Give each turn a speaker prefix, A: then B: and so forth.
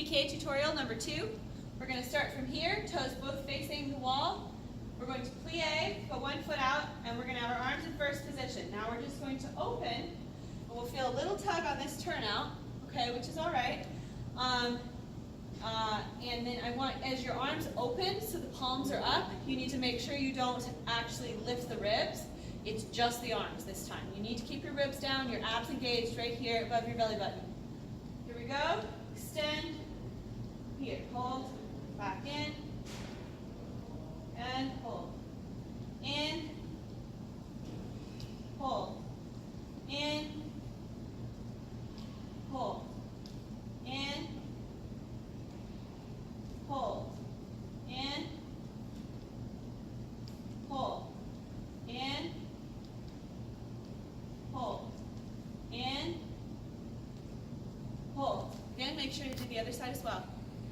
A: Pekay tutorial number 2. We're going to start from here, toes both facing the wall. We're going to plie, put one foot out, and we're going to have our arms in first position. Now we're just going to open, and we'll feel a little tug on this turnout, okay, which is all right. And then I want, as your arms open, so the palms are up, you need to make sure you don't actually lift the ribs. It's just the arms this time. You need to keep your ribs down, your abs engaged right here above your belly button. Here we go. Extend. Here. Hold. Back in. And hold. In. Hold. In. Hold. In. Hold. In. Hold. In. Hold. In. Hold. Again, make sure to do the other side as well.